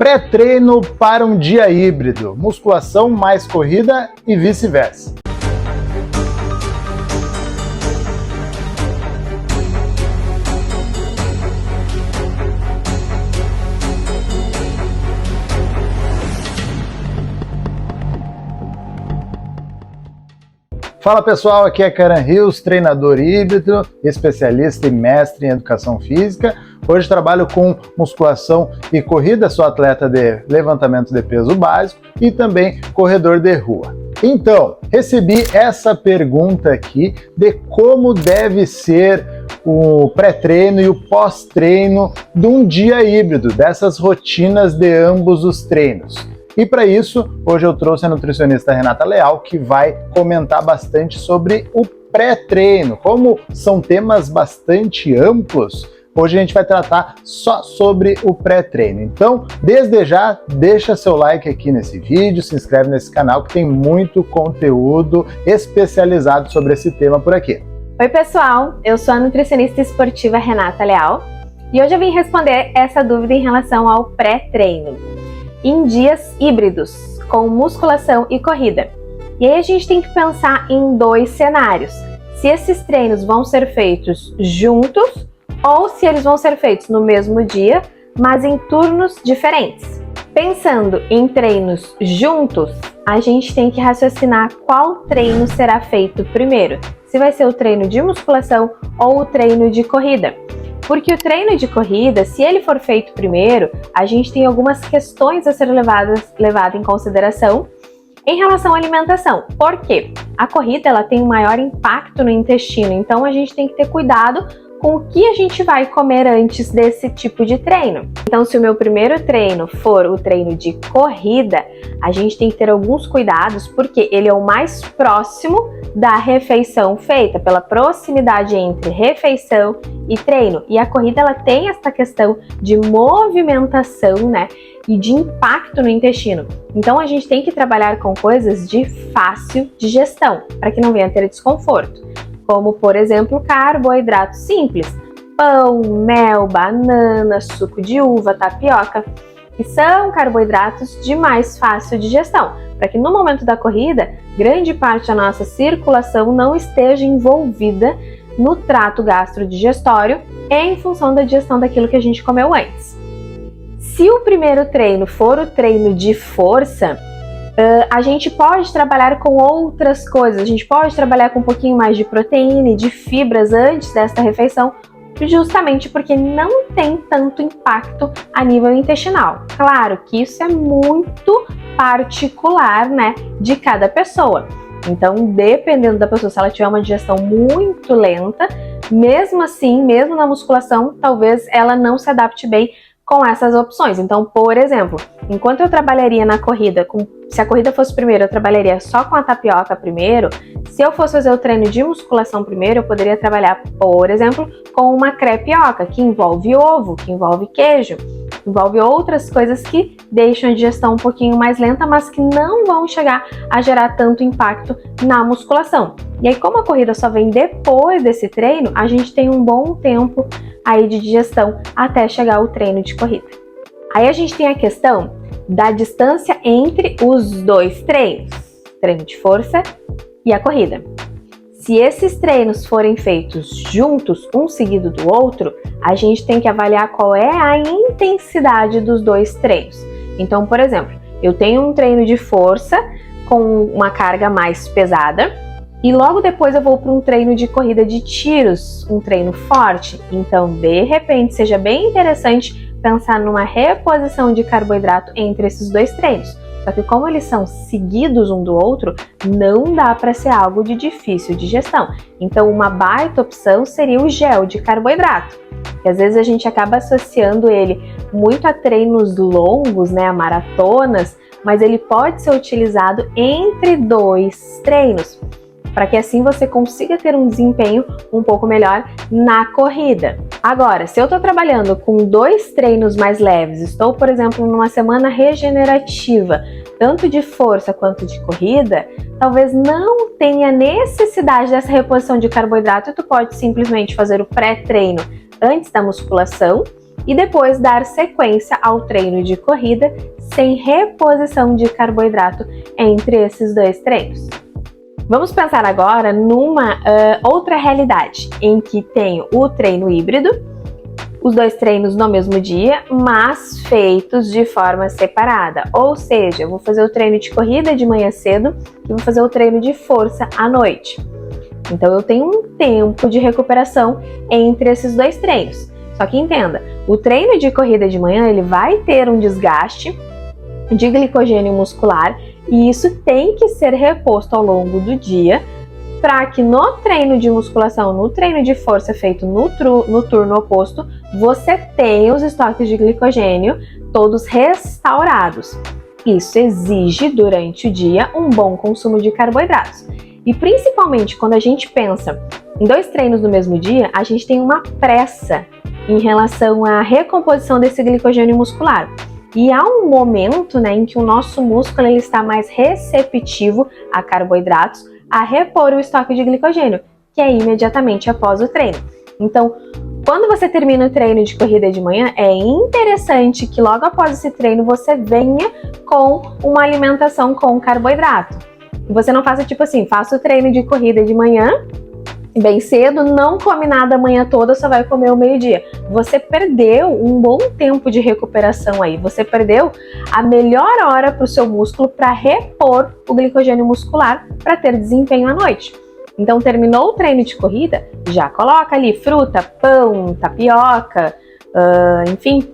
Pré-treino para um dia híbrido, musculação mais corrida e vice-versa. Fala pessoal, aqui é Karan Rios, treinador híbrido, especialista e mestre em educação física. Hoje trabalho com musculação e corrida, sou atleta de levantamento de peso básico e também corredor de rua. Então, recebi essa pergunta aqui de como deve ser o pré-treino e o pós-treino de um dia híbrido, dessas rotinas de ambos os treinos. E para isso, hoje eu trouxe a nutricionista Renata Leal, que vai comentar bastante sobre o pré-treino. Como são temas bastante amplos, hoje a gente vai tratar só sobre o pré-treino. Então, desde já, deixa seu like aqui nesse vídeo, se inscreve nesse canal que tem muito conteúdo especializado sobre esse tema por aqui. Oi pessoal, eu sou a nutricionista esportiva Renata Leal e hoje eu vim responder essa dúvida em relação ao pré-treino em dias híbridos, com musculação e corrida. E aí a gente tem que pensar em dois cenários: se esses treinos vão ser feitos juntos ou se eles vão ser feitos no mesmo dia, mas em turnos diferentes. Pensando em treinos juntos, a gente tem que raciocinar qual treino será feito primeiro, se vai ser o treino de musculação ou o treino de corrida. Porque o treino de corrida, se ele for feito primeiro, a gente tem algumas questões a ser levado em consideração em relação à alimentação. Por quê? A corrida ela tem um maior impacto no intestino, então a gente tem que ter cuidado com o que a gente vai comer antes desse tipo de treino. Então, se o meu primeiro treino for o treino de corrida, a gente tem que ter alguns cuidados, porque ele é o mais próximo da refeição feita, pela proximidade entre refeição e treino. E a corrida ela tem essa questão de movimentação, né, e de impacto no intestino. Então a gente tem que trabalhar com coisas de fácil digestão, para que não venha ter desconforto, como por exemplo carboidratos simples, pão, mel, banana, suco de uva, tapioca, que são carboidratos de mais fácil digestão, para que no momento da corrida, grande parte da nossa circulação não esteja envolvida no trato gastrodigestório em função da digestão daquilo que a gente comeu antes. Se o primeiro treino for o treino de força, a gente pode trabalhar com outras coisas, a gente pode trabalhar com um pouquinho mais de proteína e de fibras antes desta refeição, justamente porque não tem tanto impacto a nível intestinal. Claro que isso é muito particular, né, de cada pessoa. Então, dependendo da pessoa, se ela tiver uma digestão muito lenta, mesmo assim, mesmo na musculação, talvez ela não se adapte bem com essas opções. Então, por exemplo, enquanto eu trabalharia na corrida, se a corrida fosse primeiro, eu trabalharia só com a tapioca primeiro. Se eu fosse fazer o treino de musculação primeiro, eu poderia trabalhar, por exemplo, com uma crepioca, que envolve ovo, que envolve queijo, envolve outras coisas que deixam a digestão um pouquinho mais lenta, mas que não vão chegar a gerar tanto impacto na musculação. E aí, como a corrida só vem depois desse treino, a gente tem um bom tempo aí de digestão até chegar ao treino de corrida. Aí a gente tem a questão da distância entre os dois treinos, treino de força e a corrida. Se esses treinos forem feitos juntos, um seguido do outro, a gente tem que avaliar qual é a intensidade dos dois treinos. Então, por exemplo, eu tenho um treino de força com uma carga mais pesada e logo depois eu vou para um treino de corrida de tiros, um treino forte. Então, de repente, seja bem interessante pensar numa reposição de carboidrato entre esses dois treinos. Só que como eles são seguidos um do outro, não dá para ser algo de difícil digestão. Então, uma baita opção seria o gel de carboidrato, que às vezes a gente acaba associando ele muito a treinos longos, né, a maratonas, mas ele pode ser utilizado entre dois treinos, para que assim você consiga ter um desempenho um pouco melhor na corrida. Agora, se eu estou trabalhando com dois treinos mais leves, estou, por exemplo, numa semana regenerativa, tanto de força quanto de corrida, talvez não tenha necessidade dessa reposição de carboidrato e tu pode simplesmente fazer o pré-treino antes da musculação e depois dar sequência ao treino de corrida sem reposição de carboidrato entre esses dois treinos. Vamos pensar agora numa outra realidade, em que tem o treino híbrido, os dois treinos no mesmo dia, mas feitos de forma separada. Ou seja, eu vou fazer o treino de corrida de manhã cedo e vou fazer o treino de força à noite. Então eu tenho um tempo de recuperação entre esses dois treinos. Só que entenda, o treino de corrida de manhã ele vai ter um desgaste de glicogênio muscular e isso tem que ser reposto ao longo do dia para que no treino de musculação, no treino de força feito no turno oposto, você tenha os estoques de glicogênio todos restaurados. Isso exige durante o dia um bom consumo de carboidratos. E principalmente quando a gente pensa em dois treinos no mesmo dia, a gente tem uma pressa em relação à recomposição desse glicogênio muscular. E há um momento, em que o nosso músculo ele está mais receptivo a carboidratos, a repor o estoque de glicogênio, que é imediatamente após o treino. Então, quando você termina o treino de corrida de manhã, é interessante que logo após esse treino você venha com uma alimentação com carboidrato. Você não faça tipo assim, faça o treino de corrida de manhã, bem cedo, não come nada a manhã toda, só vai comer ao meio-dia. Você perdeu um bom tempo de recuperação aí, você perdeu a melhor hora para o seu músculo para repor o glicogênio muscular para ter desempenho à noite. Então terminou o treino de corrida, já coloca ali fruta, pão, tapioca, enfim,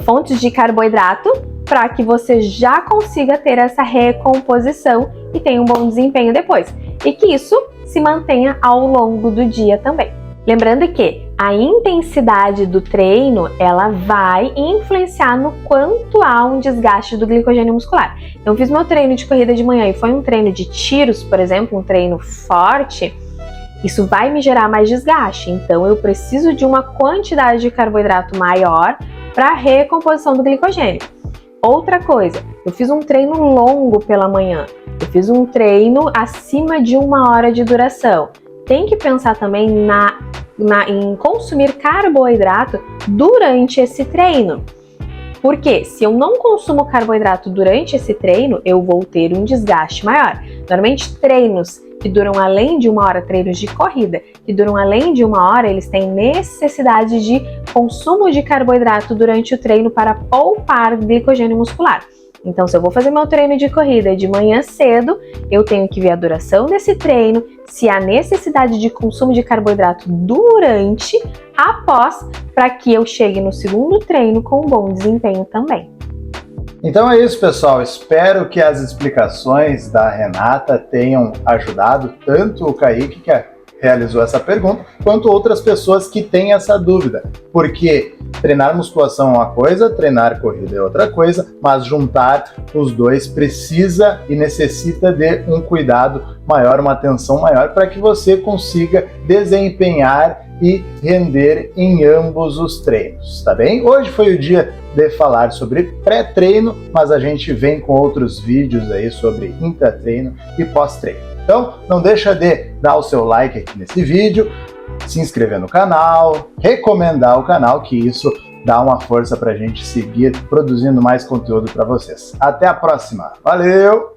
fontes de carboidrato para que você já consiga ter essa recomposição e tenha um bom desempenho depois. E que isso se mantenha ao longo do dia também. Lembrando que a intensidade do treino, ela vai influenciar no quanto há um desgaste do glicogênio muscular. Eu fiz meu treino de corrida de manhã e foi um treino de tiros, por exemplo, um treino forte, isso vai me gerar mais desgaste. Então eu preciso de uma quantidade de carboidrato maior para a recomposição do glicogênio. Outra coisa, eu fiz um treino longo pela manhã, eu fiz um treino acima de 1 hora de duração. Tem que pensar também em consumir carboidrato durante esse treino. Porque se eu não consumo carboidrato durante esse treino, eu vou ter um desgaste maior. Normalmente treinos que duram além de 1 hora, treinos de corrida, que duram além de 1 hora, eles têm necessidade de consumo de carboidrato durante o treino para poupar glicogênio muscular. Então, se eu vou fazer meu treino de corrida de manhã cedo, eu tenho que ver a duração desse treino, se há necessidade de consumo de carboidrato durante, após, para que eu chegue no segundo treino com um bom desempenho também. Então é isso, pessoal. Espero que as explicações da Renata tenham ajudado tanto o Kaique, que realizou essa pergunta, quanto outras pessoas que têm essa dúvida. Porque treinar musculação é uma coisa, treinar corrida é outra coisa, mas juntar os dois precisa e necessita de um cuidado maior, uma atenção maior, para que você consiga desempenhar e render em ambos os treinos, tá bem? Hoje foi o dia de falar sobre pré-treino, mas a gente vem com outros vídeos aí sobre intratreino e pós-treino. Então, não deixa de dar o seu like aqui nesse vídeo, se inscrever no canal, recomendar o canal, que isso dá uma força pra gente seguir produzindo mais conteúdo para vocês. Até a próxima. Valeu!